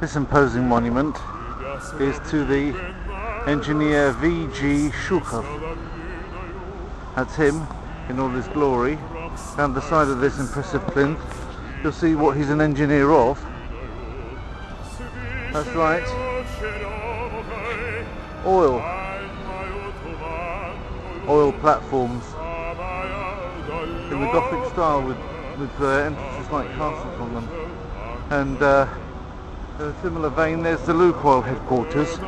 This imposing monument is to the engineer V.G. Shukhov. That's him in all his glory. Down the side of this impressive plinth, you'll see what he's an engineer of. That's right, oil platforms in the Gothic style with entrances like castles on them. And in a similar vein, there's the Lukoil headquarters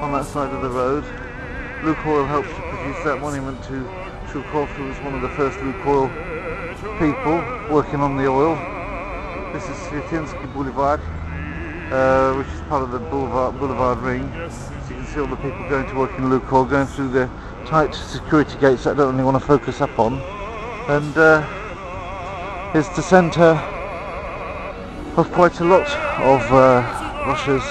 on that side of the road. Lukoil helped to produce that monument to Shukhov, who was one of the first Lukoil people working on the oil. This is Svietinsky Boulevard, which is part of the boulevard ring. So you can see all the people going to work in Lukoil, going through the tight security gates that I don't really want to focus up on. And it's the centre of quite a lot of Russia's,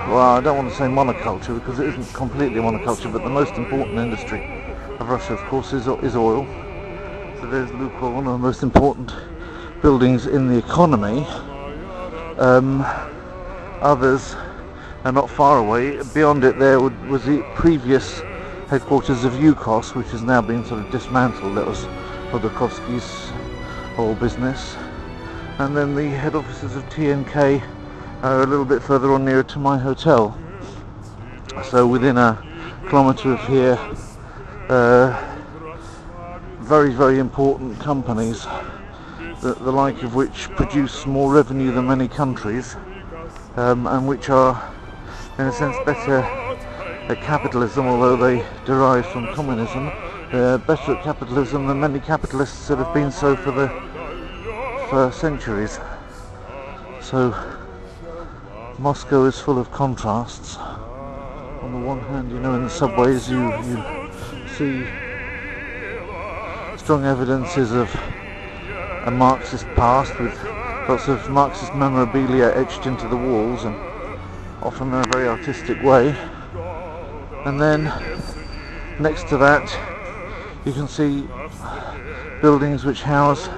well, I don't want to say monoculture because it isn't completely monoculture, but the most important industry of Russia, of course, is oil. So there's Lukoil, one of the most important buildings in the economy. Others are not far away. Beyond it there was the previous headquarters of Yukos, which has now been sort of dismantled. That was Hodorkovsky's whole business. And then the head offices of TNK are a little bit further on, nearer to my hotel. So within a kilometre of here, very, very important companies, the like of which produce more revenue than many countries, and which are in a sense better at capitalism, although they derive from communism. They're better at capitalism than many capitalists that have been so for centuries. So Moscow is full of contrasts. On the one hand, you know, in the subways you see strong evidences of a Marxist past, with lots of Marxist memorabilia etched into the walls, and often in a very artistic way. And then next to that you can see buildings which house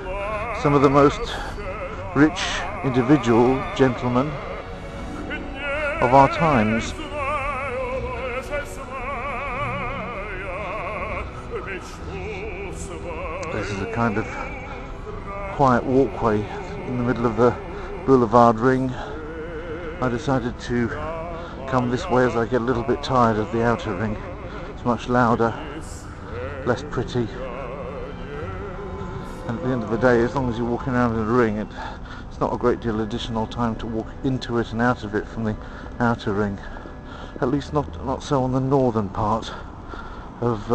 some of the most rich individual gentlemen of our times. This is a kind of quiet walkway in the middle of the boulevard ring. I decided to come this way as I get a little bit tired of the outer ring. It's much louder, less pretty, and at the end of the day, as long as you're walking around in a ring, it's not a great deal of additional time to walk into it and out of it from the outer ring. At least not so on the northern part of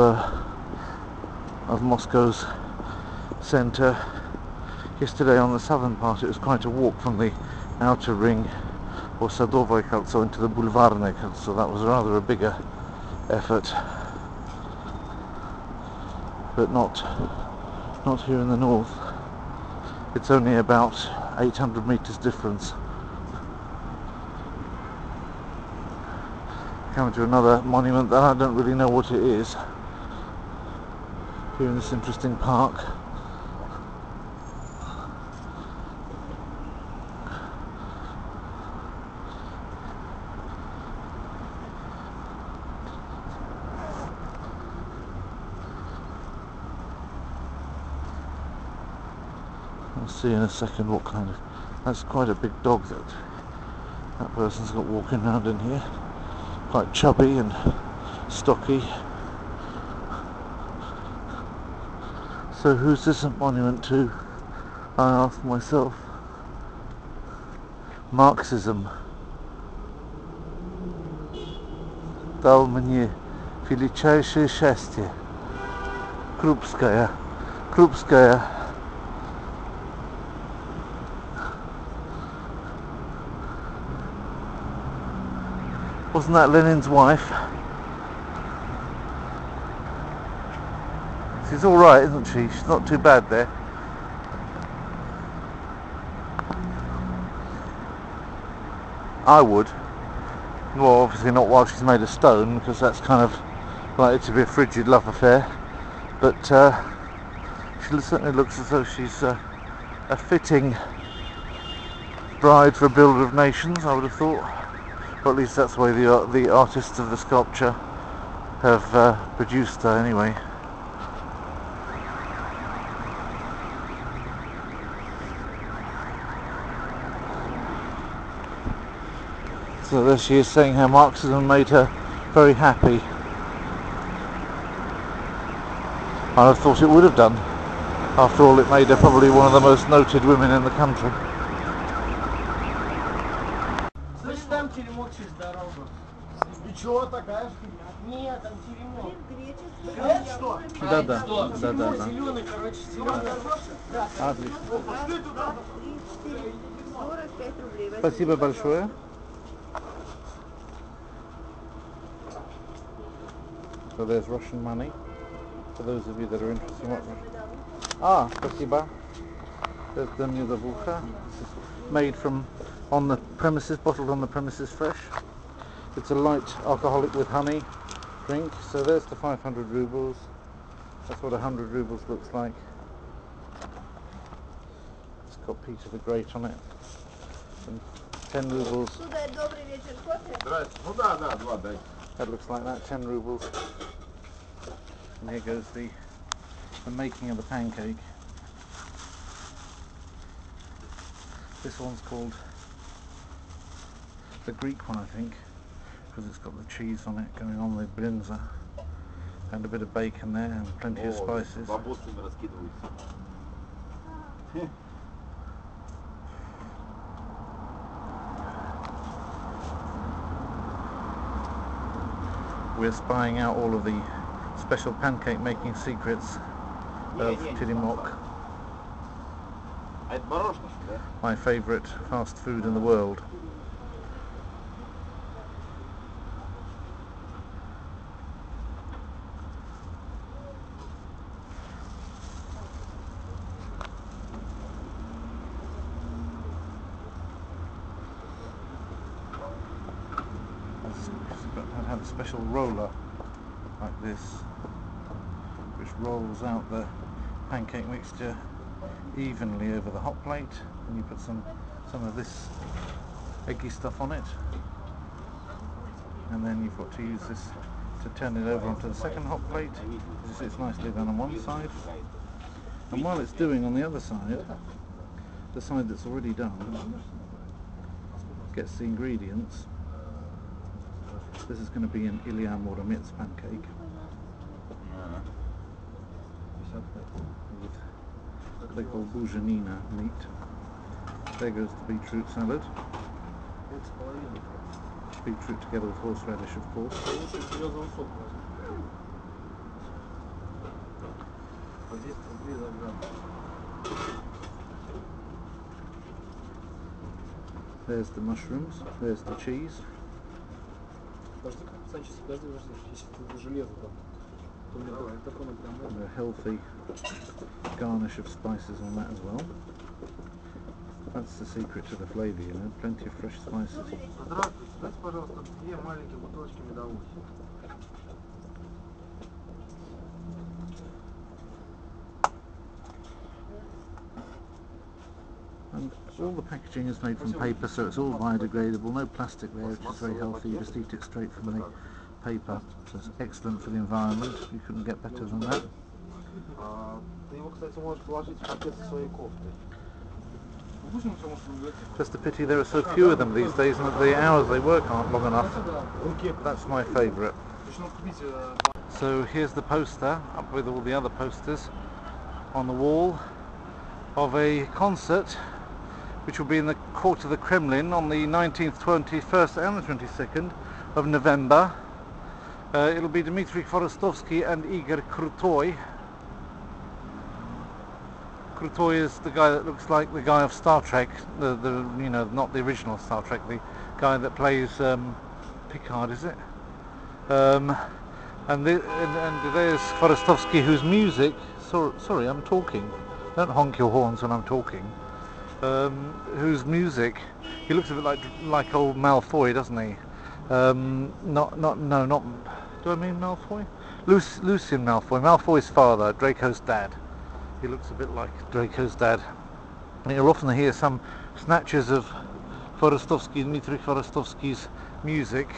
Moscow's centre. Yesterday on the southern part it was quite a walk from the outer ring, or Sadovoye Koltso, into the Boulevardное Koltso. That was rather a bigger effort, but not here in the north. It's only about 800 meters difference. Coming to another monument that I don't really know what it is, here in this interesting park. I'll see in a second what kind of... That's quite a big dog that person's got walking around in here. Quite chubby and stocky. So who's this a monument to? I asked myself. Marxism. Dal мне величайшее счастье. Krupskaya. Wasn't that Lenin's wife? She's alright, isn't she? She's not too bad there. I would. Well, obviously not while she's made of stone, because that's kind of likely to be a frigid love affair. But she certainly looks as though she's a fitting bride for a builder of nations, I would have thought. Or at least that's the way the artists of the sculpture have produced her anyway. So there she is saying how Marxism made her very happy. I have thought it would have done. After all, it made her probably one of the most noted women in the country. Да. Спасибо большое. So there's Russian money, for those of you that are interested in what Russian... спасибо. There's the Mudavulka. This is made from on the premises, bottled on the premises fresh. It's a light alcoholic with honey drink. So there's the 500 rubles. That's what 100 rubles looks like. It's got Peter the Great on it. And 10 rubles. That looks like that, 10 rubles. And here goes the making of the pancake. This one's called the Greek one, I think, because it's got the cheese on it going on with brinza and a bit of bacon there and plenty of spices. We're spying out all of the special pancake making secrets of Tirimok, my favourite fast food in the world. I'd have a special roller like this, which rolls out the pancake mixture evenly over the hot plate, and you put some of this eggy stuff on it, and then you've got to use this to turn it over onto the second hot plate. It sits nicely done on one side, and while it's doing on the other side, the side that's already done gets the ingredients. This is going to be an Ilya Moromitz pancake with what they call buzhanina meat. There goes the beetroot salad. Beetroot together with horseradish, of course. There's the mushrooms, there's the cheese. And a healthy garnish of spices on that as well. That's the secret to the flavour, you know, plenty of fresh spices. And all the packaging is made from paper, so it's all biodegradable, no plastic there, which is very healthy. You just eat it straight from the paper, so it's excellent for the environment. You couldn't get better than that. Just a pity there are so few of them these days, and that the hours they work aren't long enough. That's my favourite. So here's the poster, up with all the other posters on the wall, of a concert which will be in the court of the Kremlin on the 19th, 21st and the 22nd of November. It'll be Dmitry Kvorostovsky and Igor Krutoy. Krutoy is the guy that looks like the guy of Star Trek, the you know, not the original Star Trek, the guy that plays Picard, is it? And there's Kvorostovsky, whose music, sorry, I'm talking. Don't honk your horns when I'm talking. Whose music, he looks a bit like old Malfoy, doesn't he? Not. Do I mean Malfoy? Lucian Malfoy, Malfoy's father, Draco's dad. He looks a bit like Draco's dad. And you'll often hear some snatches of Dmitry Forostovsky's music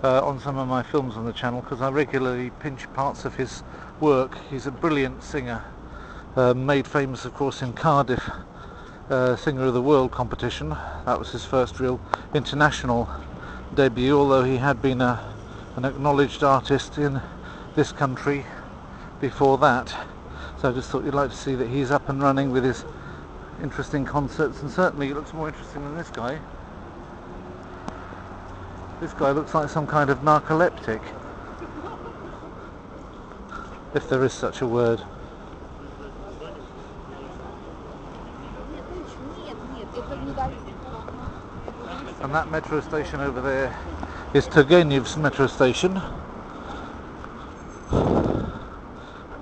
on some of my films on the channel, because I regularly pinch parts of his work. He's a brilliant singer, made famous of course in Cardiff Singer of the World competition. That was his first real international debut, although he had been an acknowledged artist in this country before that. So I just thought you'd like to see that he's up and running with his interesting concerts, and certainly he looks more interesting than this guy. This guy looks like some kind of narcoleptic, if there is such a word. And that metro station over there is Turgenev's metro station.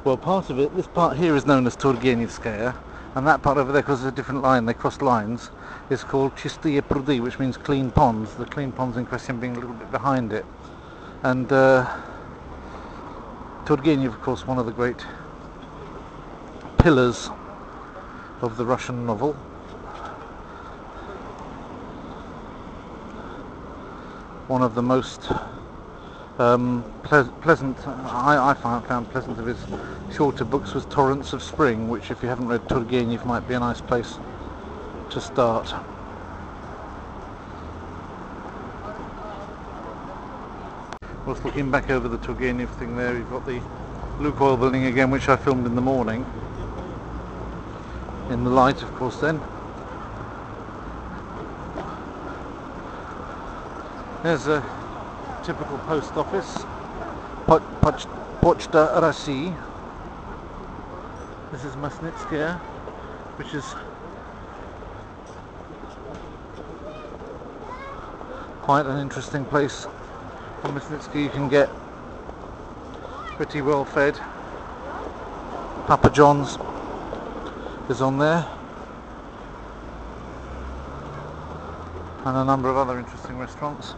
Well, part of it, this part here is known as Turgenevskaya, and that part over there, because there's a different line, they crossed lines, is called Chistye Prudy, which means clean ponds, the clean ponds in question being a little bit behind it. And Turgenev, of course, one of the great pillars of the Russian novel. One of the most pleasant, I found pleasant of his shorter books was Torrents of Spring, which, if you haven't read Turgenev, might be a nice place to start. Whilst looking back over the Turgenev thing there, you've got the Lukoil building again, which I filmed in the morning, in the light of course then. There's a typical post office, Pochta России. This is Masnitskaya, which is quite an interesting place. From Masnitsky you can get pretty well fed. Papa John's is on there, and a number of other interesting restaurants.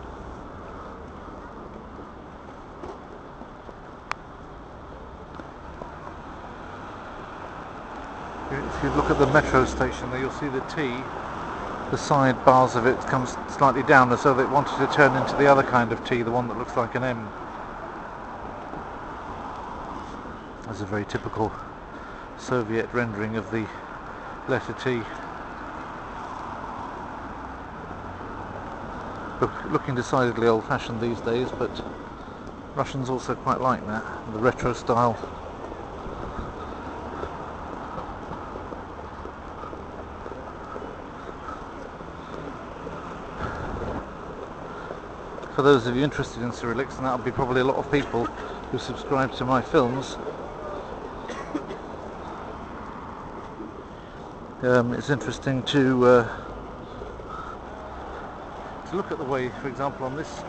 If you look at the metro station there, you'll see the T, the side bars of it comes slightly down, as though they wanted to turn into the other kind of T, the one that looks like an M. That's a very typical Soviet rendering of the letter T. Looking decidedly old-fashioned these days, but Russians also quite like that, the retro style. For those of you interested in Cyrillics, and that'll be probably a lot of people who subscribe to my films, it's interesting to look at the way, for example, on this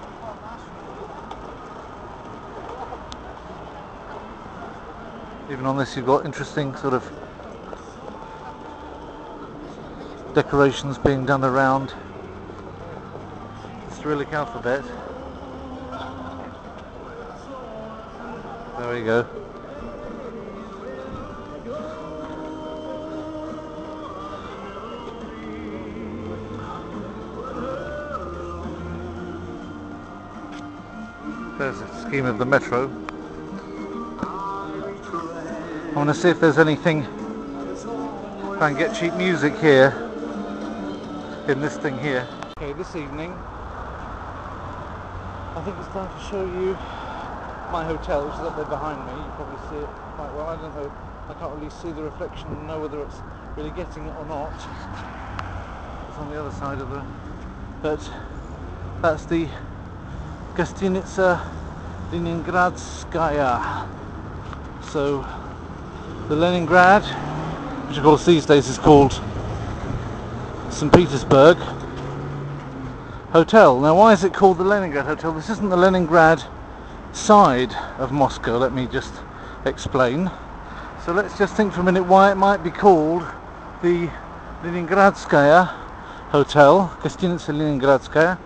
even on this you've got interesting sort of decorations being done around the Cyrillic alphabet. There we go. There's a scheme of the metro. I want to see if there's anything, if I can get cheap music here, in this thing here. Okay, this evening, I think it's time to show you my hotel, which is up there behind me. You probably see it quite well. I don't know, I can't really see the reflection and know whether it's really getting it or not. It's on the other side of the... But that's the Gostinitsa Leningradskaya. So the Leningrad, which of course these days is called St. Petersburg Hotel. Now, why is it called the Leningrad Hotel? This isn't the Leningrad side of Moscow, let me just explain. So let's just think for a minute why it might be called the Leningradskaya Hotel, Gostinitsa Leningradskaya.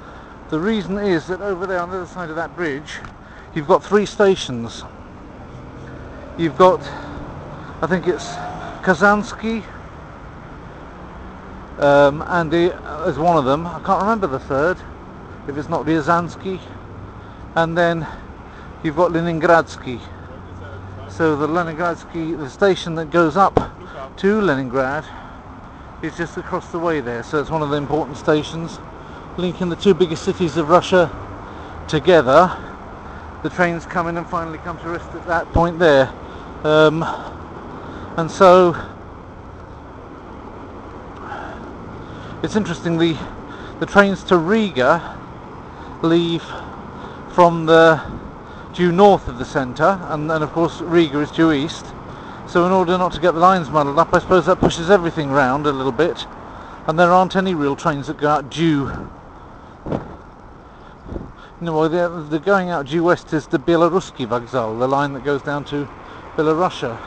The reason is that over there on the other side of that bridge you've got three stations. You've got, I think it's Kazansky, and there's one of them, I can't remember the third, if it's not Ryazansky, and then you've got Leningradsky. So the station that goes up to Leningrad is just across the way there, so it's one of the important stations linking the two biggest cities of Russia together. The trains come in and finally come to rest at that point there, and so it's interesting, the trains to Riga leave from due north of the centre, and then of course Riga is due east, so in order not to get the lines muddled up, I suppose that pushes everything round a little bit, and there aren't any real trains that go out due. No, the going out due west is the Belaruski Vokzal, the line that goes down to Belarusia.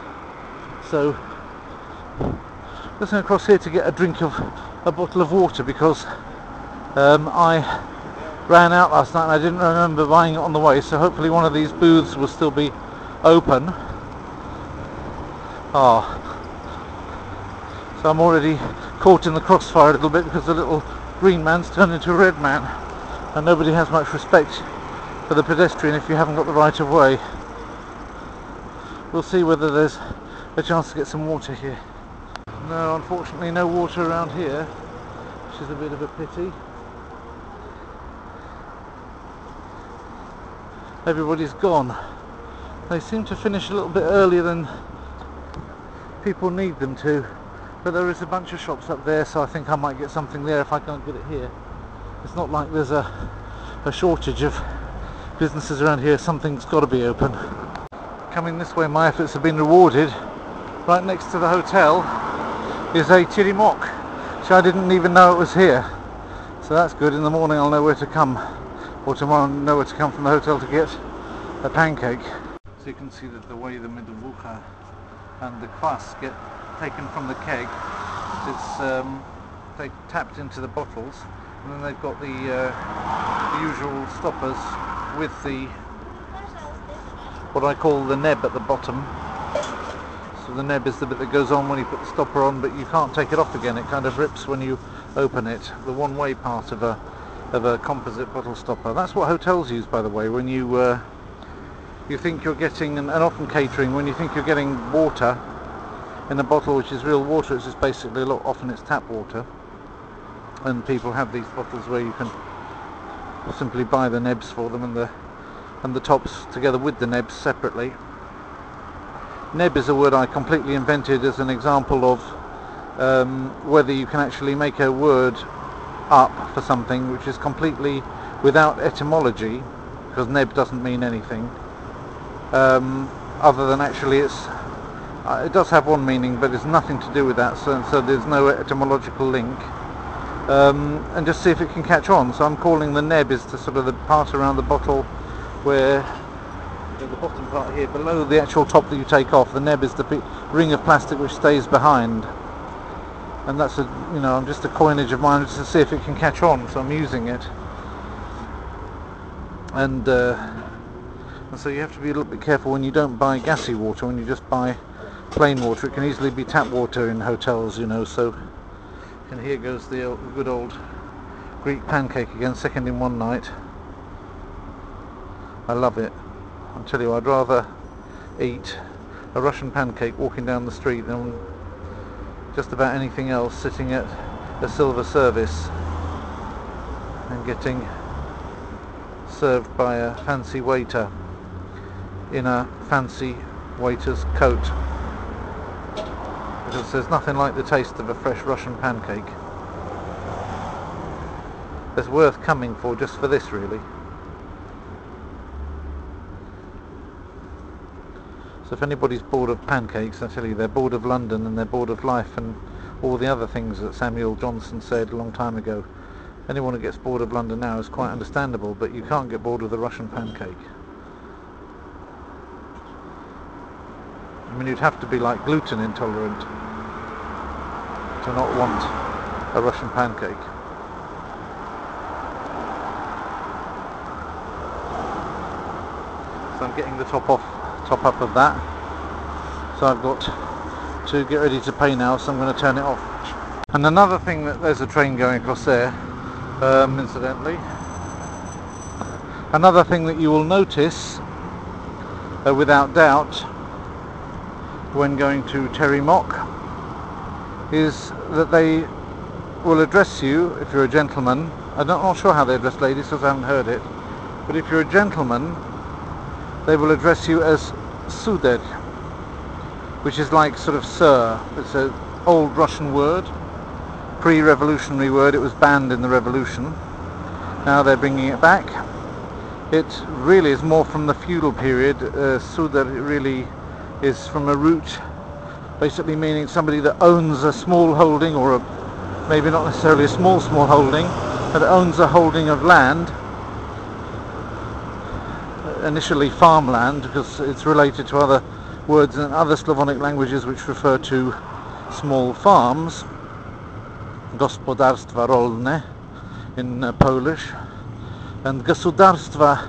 So just going across here to get a bottle of water, because I ran out last night and I didn't remember buying it on the way, so hopefully one of these booths will still be open. So I'm already caught in the crossfire a little bit, because the little green man's turned into a red man, and nobody has much respect for the pedestrian if you haven't got the right of way. We'll see whether there's a chance to get some water here. No, unfortunately no water around here, which is a bit of a pity. Everybody's gone. They seem to finish a little bit earlier than people need them to, but there is a bunch of shops up there, so I think I might get something there if I can't get it here. It's not like there's a shortage of businesses around here. Something's got to be open. Coming this way, my efforts have been rewarded. Right next to the hotel is a chirimok, which I didn't even know it was here. So that's good. In the morning I'll know where to come, or tomorrow I'll know where to come from the hotel to get a pancake. So you can see that the way the medovukha and the kvass get taken from the keg, it's they tapped into the bottles, and then they've got the usual stoppers with the, what I call the neb at the bottom. So the neb is the bit that goes on when you put the stopper on, but you can't take it off again. It kind of rips when you open it. The one-way part of a composite bottle stopper. That's what hotels use, by the way, when you think you're getting, and often catering, when you think you're getting water in a bottle which is real water, it's just basically, often it's tap water, and people have these bottles where you can simply buy the nebs for them, and the tops together with the nebs separately. Neb is a word I completely invented as an example of whether you can actually make a word up for something which is completely without etymology, because neb doesn't mean anything other than actually it does have one meaning, but it's nothing to do with that, so there's no etymological link, and just see if it can catch on. So I'm calling the neb is the sort of the part around the bottle where the bottom part here below the actual top that you take off. The neb is the ring of plastic which stays behind, and that's I'm just a coinage of mine just to see if it can catch on, so I'm using it. And so you have to be a little bit careful when you don't buy gassy water, when you just buy plain water. It can easily be tap water in hotels, so. And here goes the good old Greek pancake again, second in one night. I love it. I'll tell you, I'd rather eat a Russian pancake walking down the street than just about anything else sitting at a silver service and getting served by a fancy waiter in a fancy waiter's coat, because there's nothing like the taste of a fresh Russian pancake. It's worth coming for just for this, really. So if anybody's bored of pancakes, I tell you, they're bored of London and they're bored of life and all the other things that Samuel Johnson said a long time ago. Anyone who gets bored of London now is quite understandable, but you can't get bored with a Russian pancake. I mean, you'd have to be like gluten intolerant to not want a Russian pancake. So I'm getting the top up of that. So I've got to get ready to pay now, so I'm going to turn it off. And another thing, that there's a train going across there, incidentally. Another thing that you will notice, without doubt, when going to Terry-Mock, is that they will address you, if you're a gentleman. I'm not sure how they address ladies because I haven't heard it, but if you're a gentleman, they will address you as Suder, which is like sort of sir. It's an old Russian word, pre-revolutionary word. It was banned in the revolution. Now they're bringing it back. It really is more from the feudal period. Suder really is from a root basically meaning somebody that owns a small holding, or maybe not necessarily a small holding, but owns a holding of land, initially farmland, because it's related to other words in other Slavonic languages which refer to small farms. Gospodarstwa rolne in Polish, and gasudarstwa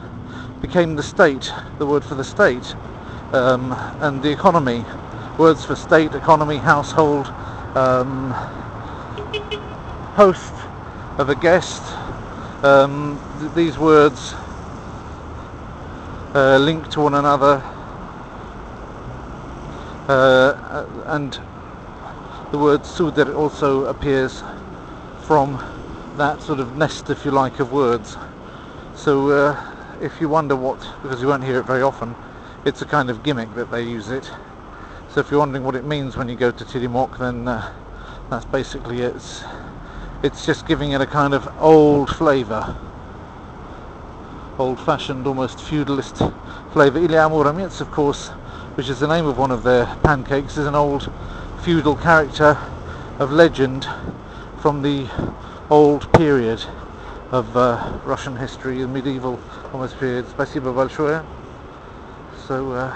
became the state, the word for the state, and the economy, words for state, economy, household, host of a guest. These words link to one another, and the word suder also appears from that sort of nest, if you like, of words. So if you wonder what, because you won't hear it very often, it's a kind of gimmick that they use it. So if you're wondering what it means when you go to Terry-Mock, then that's basically it. It's just giving it a kind of old flavour, old-fashioned, almost feudalist flavour. Ilya Muromets, of course, which is the name of one of their pancakes, is an old feudal character of legend from the old period of Russian history, the medieval almost period. Спасибо большое. So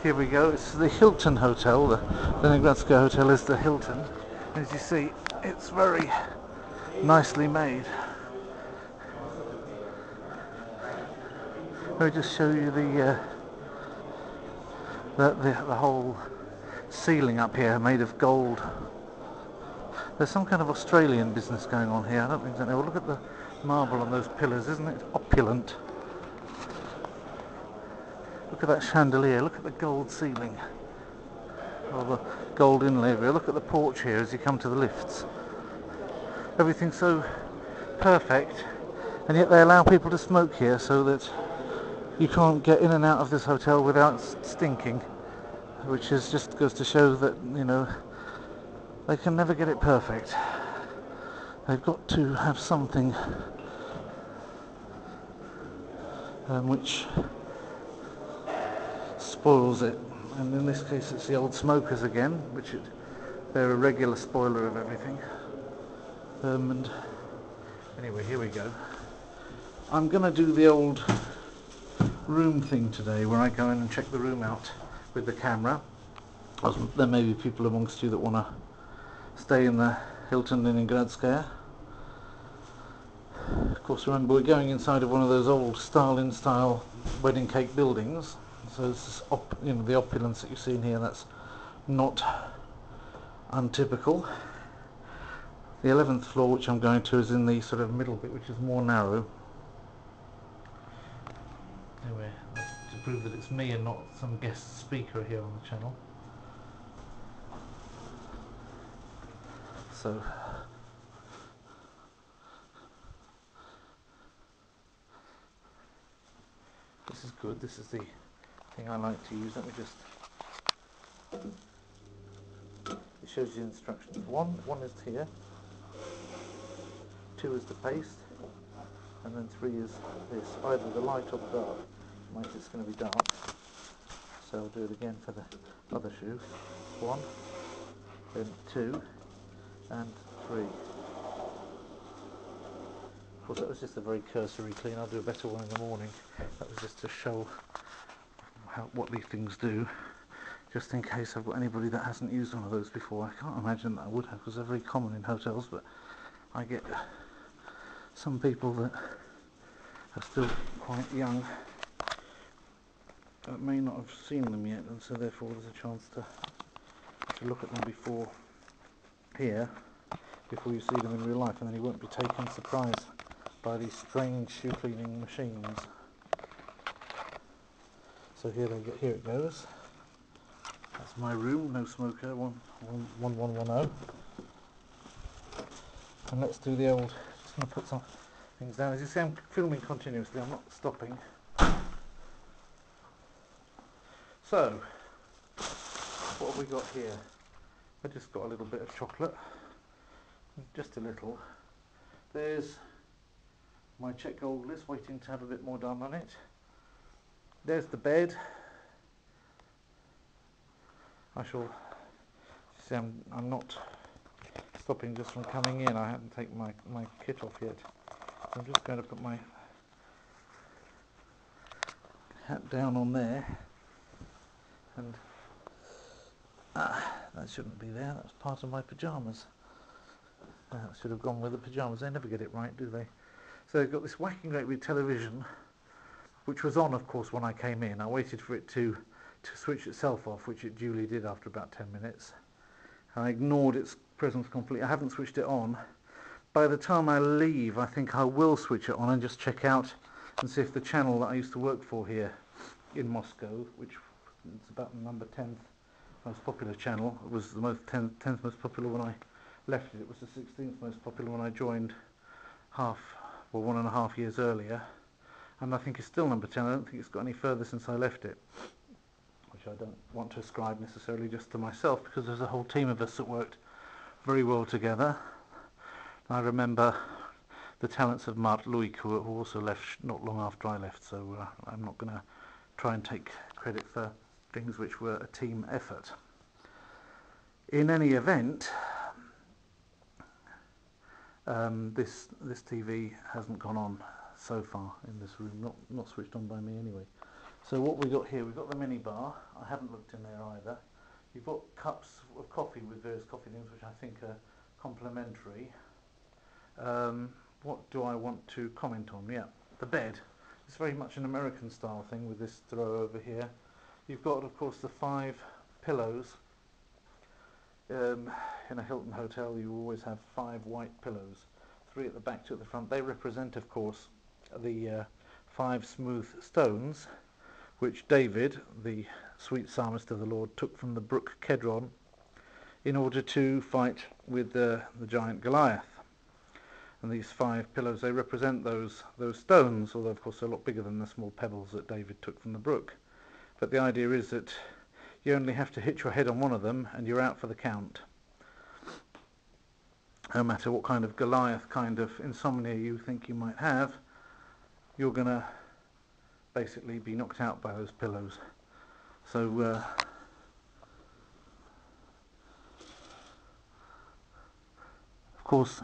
here we go. It's the Hilton Hotel. The Leningradskaya Hotel is the Hilton. As you see, it's very nicely made. Let me just show you the whole ceiling up here, made of gold. There's some kind of Australian business going on here. I don't think so. Well, look at the marble on those pillars, isn't it opulent? Look at that chandelier. Look at the gold ceiling, or the gold inlay. Look at the porch here as you come to the lifts. Everything's so perfect, and yet they allow people to smoke here, so that you can't get in and out of this hotel without stinking, which is just goes to show that, you know, they can never get it perfect. They've got to have something which spoils it, and in this case it's the old smokers again, which they're a regular spoiler of everything. And anyway, here we go. I'm going to do the old room thing today, where I go in and check the room out with the camera. There may be people amongst you that want to stay in the Hilton Leningradskaya. Of course, remember, we're going inside of one of those old Stalin style wedding cake buildings, so it's this the opulence that you see in here, that's not untypical. The 11th floor, which I'm going to, is in the sort of middle bit, which is more narrow. Anyway, to prove that it's me and not some guest speaker here on the channel. So this is good. This is the thing I like to use. Let me just. It shows you instructions. One is here. 2 is the paste, and then 3 is this. Either the light or the dark. Mine is going to be dark, so I'll do it again for the other shoe. 1, then 2, and 3. Of course, that was just a very cursory clean. I'll do a better one in the morning. That was just to show what these things do, just in case I've got anybody that hasn't used one of those before. I can't imagine that I would have, because they're very common in hotels, but I get some people that are still quite young that may not have seen them yet, and so therefore there's a chance to look at them before here before you see them in real life, and then you won't be taken surprised by these strange shoe cleaning machines. So here it goes. That's my room, no smoker, 1110. And let's do the old, just going to put some things down. As you see, I'm filming continuously, I'm not stopping. So, what have we got here? I just got a little bit of chocolate, just a little. There's my check gold list waiting to have a bit more done on it. There's the bed. I shall see, I'm not stopping just from coming in. I haven't taken my kit off yet. So I'm just going to put my hat down on there. And that shouldn't be there. That's part of my pyjamas. That should have gone with the pyjamas. They never get it right, do they? So they've got this whacking great big television, which was on, of course, when I came in. I waited for it to switch itself off, which it duly did after about 10 minutes. I ignored its presence completely. I haven't switched it on. By the time I leave, I think I will switch it on and just check out and see if the channel that I used to work for here in Moscow, which is about the number 10th most popular channel, it was the 10th most popular when I left it. It was the 16th most popular when I joined 1.5 years earlier. And I think it's still number 10. I don't think it's got any further since I left it, which I don't want to ascribe necessarily just to myself, because there's a whole team of us that worked very well together. I remember the talents of Mark Luik, who also left not long after I left, so I'm not going to try and take credit for things which were a team effort. In any event, this TV hasn't gone on so far in this room, not switched on by me anyway. So what we got here, we've got the mini bar. I haven't looked in there either. You've got cups of coffee with various coffee things, which I think are complimentary. What do I want to comment on? Yeah, the bed. It's very much an American style thing with this throw over here. You've got, of course, the 5 pillows. In a Hilton hotel, you always have 5 white pillows, 3 at the back, 2 at the front. They represent, of course, the 5 smooth stones, which David, the sweet psalmist of the Lord, took from the brook Kedron in order to fight with the giant Goliath. And these 5 pillows, they represent those stones, although of course they're a lot bigger than the small pebbles that David took from the brook. But the idea is that you only have to hit your head on one of them and you're out for the count. No matter what kind of Goliath kind of insomnia you think you might have, you're going to basically be knocked out by those pillows. So of course,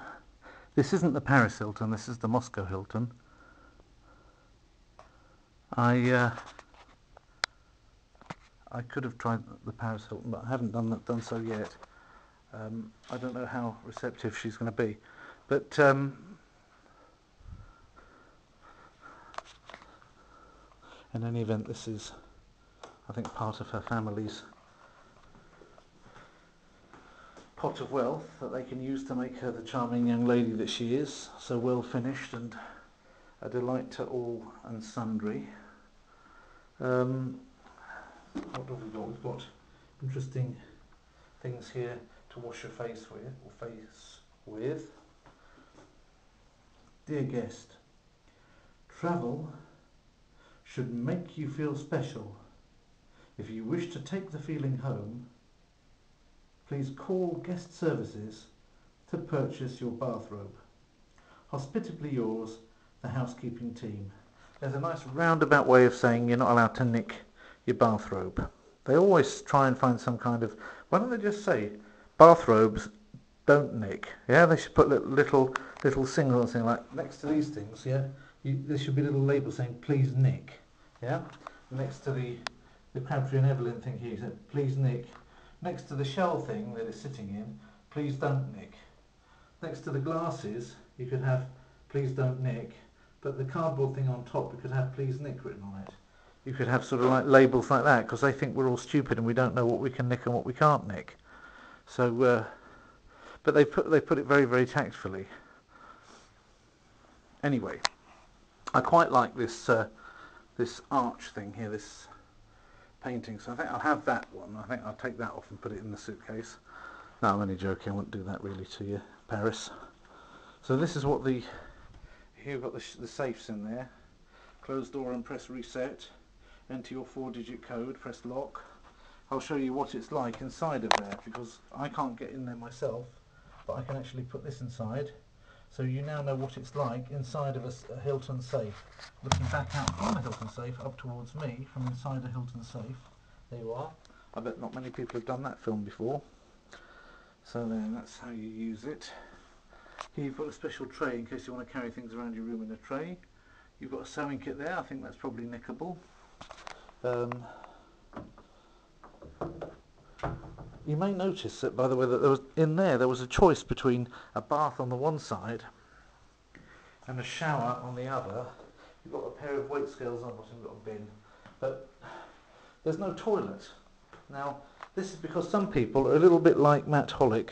this isn't the Paris Hilton, this is the Moscow Hilton. I could have tried the Paris Hilton, but I haven't done so yet. I don't know how receptive she's going to be, but in any event, this is, I think, part of her family's pot of wealth that they can use to make her the charming young lady that she is, so well finished and a delight to all and sundry. What have we got? We've got interesting things here to wash your face with, Dear guest, travel should make you feel special. If you wish to take the feeling home, please call guest services to purchase your bathrobe. Hospitably yours, the housekeeping team. There's a nice roundabout way of saying you're not allowed to nick your bathrobe. They always try and find some kind of, why don't they just say bathrobes don't nick? Yeah, they should put little singles thing like next to these things. Yeah, there should be a little label saying please nick. Yeah, next to the Crabtree and Evelyn thing here, you said please nick. Next to the shell thing that it's sitting in, please don't nick. Next to the glasses, you could have please don't nick, but the cardboard thing on top, you could have please nick written on it. You could have sort of like labels like that, because they think we're all stupid and we don't know what we can nick and what we can't nick. So but they put it very, very tactfully. Anyway, I quite like this this arch thing here, this painting, so I think I'll have that one. I think I'll take that off and put it in the suitcase. No, I'm only joking, I won't do that really to you, Paris. So this is what here you've got the safes in there. Close door and press reset. Enter your 4-digit code, press lock. I'll show you what it's like inside of there, because I can't get in there myself, but I can actually put this inside. So you now know what it's like inside of a Hilton safe. Looking back out from a Hilton safe up towards me from inside a Hilton safe. There you are. I bet not many people have done that film before. So then that's how you use it. Here you've got a special tray in case you want to carry things around your room in a tray. You've got a sewing kit there. I think that's probably nickable. You may notice that, by the way, that there was a choice between a bath on the one side and a shower on the other. You've got a pair of weight scales on the bottom, you've got a bin, but there's no toilet. Now, this is because some people are a little bit like Matt Hollick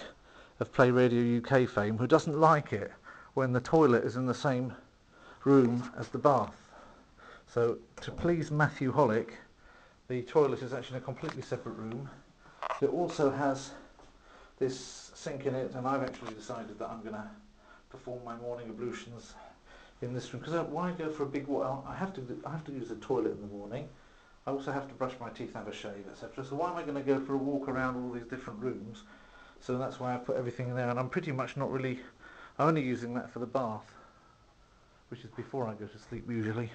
of Play Radio UK fame, who doesn't like it when the toilet is in the same room as the bath. So, to please Matthew Hollick, the toilet is actually in a completely separate room. It also has this sink in it, and I've actually decided that I'm going to perform my morning ablutions in this room, because why go for a big water? I have to use the toilet in the morning. I also have to brush my teeth, have a shave, etc. So why am I going to go for a walk around all these different rooms? So that's why I put everything in there, and I'm pretty much not really. I'm only using that for the bath, which is before I go to sleep usually.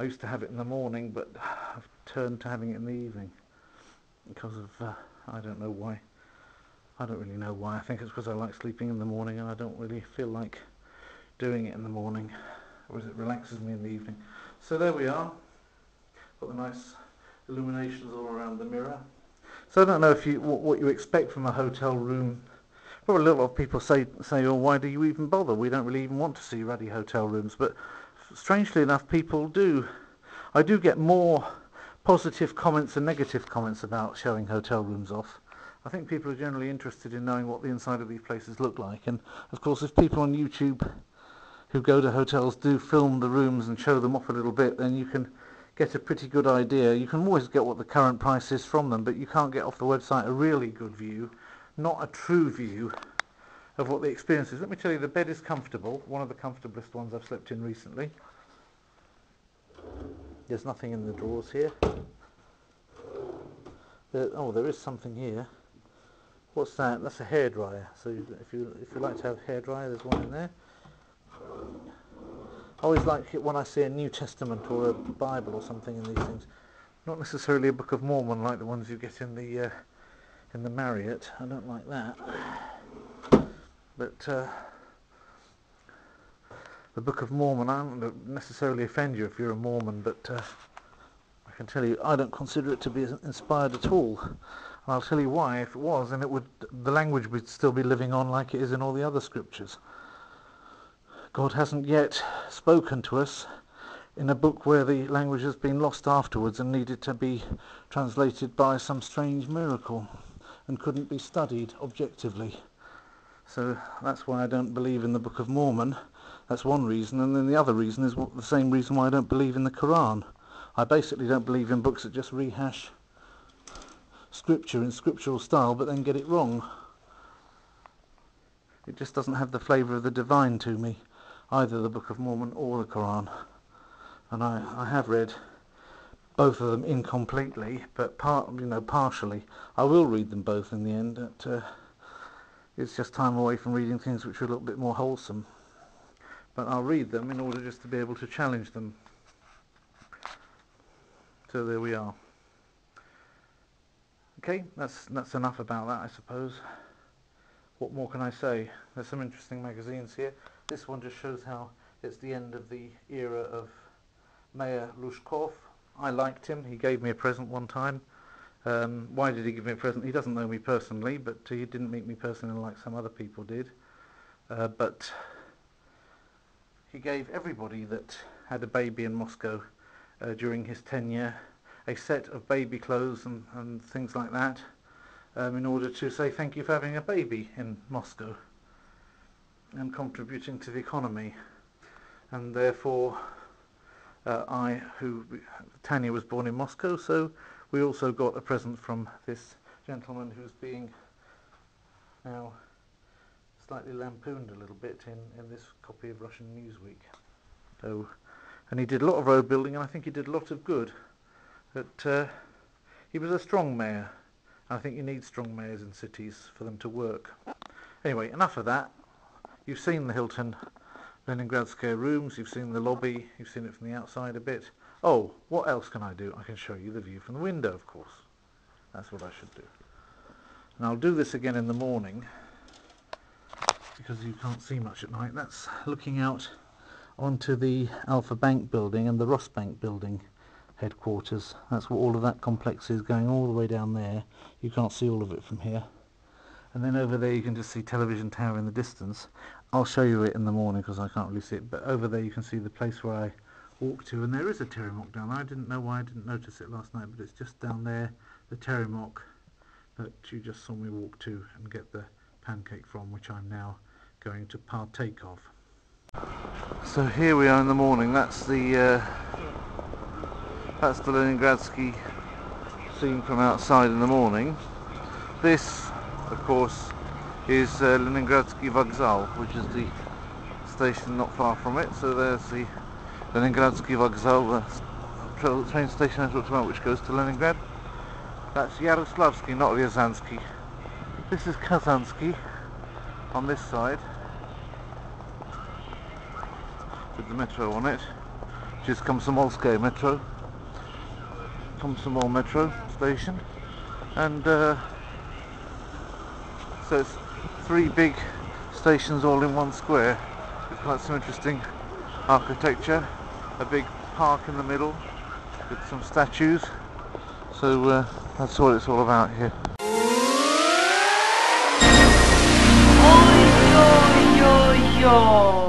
I used to have it in the morning, but I've turned to having it in the evening because of I don't know why. I don't really know why. I think it's because I like sleeping in the morning and I don't really feel like doing it in the morning, whereas it relaxes me in the evening. So there we are. Got the nice illuminations all around the mirror. So I don't know if what you expect from a hotel room. Probably a lot of people say, oh, why do you even bother? We don't really even want to see ruddy hotel rooms. But strangely enough, people do. I do get more positive comments than negative comments about showing hotel rooms off. I think people are generally interested in knowing what the inside of these places look like. And of course, if people on YouTube who go to hotels do film the rooms and show them off a little bit, then you can get a pretty good idea. You can always get what the current price is from them, but you can't get off the website a really good view, not a true view of what the experience is. Let me tell you, the bed is comfortable, one of the comfortablest ones I've slept in recently. There's nothing in the drawers here. There is something here. What's that? That's a hairdryer. So if you like to have a hairdryer, there's one in there. I always like it when I see a New Testament or a Bible or something in these things. Not necessarily a Book of Mormon like the ones you get in the Marriott. I don't like that. But the Book of Mormon, I don't necessarily offend you if you're a Mormon, but I can tell you I don't consider it to be inspired at all. And I'll tell you why. If it was, then the language would still be living on like it is in all the other scriptures. God hasn't yet spoken to us in a book where the language has been lost afterwards and needed to be translated by some strange miracle and couldn't be studied objectively. So that's why I don't believe in the Book of Mormon. That's one reason, and then the other reason is the same reason why I don't believe in the Quran. I basically don't believe in books that just rehash scripture in scriptural style but then get it wrong. It just doesn't have the flavour of the divine to me, either the Book of Mormon or the Quran. And I have read both of them incompletely, but partially. I will read them both in the end. It's just time away from reading things which are a little bit more wholesome. But I'll read them in order just to be able to challenge them. So there we are. Okay, that's enough about that, I suppose. What more can I say? There's some interesting magazines here. This one just shows how it's the end of the era of Mayor Lushkov. I liked him. He gave me a present one time. Why did he give me a present? He doesn't know me personally, but he didn't meet me personally like some other people did. But he gave everybody that had a baby in Moscow during his tenure a set of baby clothes and things like that. in order to say thank you for having a baby in Moscow and contributing to the economy. And therefore Tanya was born in Moscow, so we also got a present from this gentleman who's being now slightly lampooned a little bit in this copy of Russian Newsweek. So, and he did a lot of road building, and I think he did a lot of good. But he was a strong mayor, and I think you need strong mayors in cities for them to work. Anyway, enough of that. You've seen the Hilton Leningradskaya rooms, you've seen the lobby, you've seen it from the outside a bit. Oh, what else can I do? I can show you the view from the window, of course. That's what I should do. And I'll do this again in the morning, because you can't see much at night. That's looking out onto the Alpha Bank building and the Ross Bank building headquarters. That's what all of that complex is, going all the way down there. You can't see all of it from here. And then over there you can just see Television Tower in the distance. I'll show you it in the morning because I can't really see it, but over there you can see the place where I walk to, and there is a Teremok down there. I didn't know why I didn't notice it last night, but it's just down there, the Teremok that you just saw me walk to and get the pancake from, which I'm now going to partake of. So here we are in the morning. That's the Leningradsky scene from outside in the morning. This, of course, is Leningradsky Vokzal, which is the station not far from it. So there's the Leningradsky Vokzal, the train station I talked about, which goes to Leningrad. That's Yaroslavsky, not Ryazansky. This is Kazansky on this side, with the metro on it, which is Komsomolskaya metro, Komsomol metro station. And so it's 3 big stations all in one square. It's quite some interesting architecture, a big park in the middle with some statues. So that's what it's all about here. Oi, oi, oi, oi.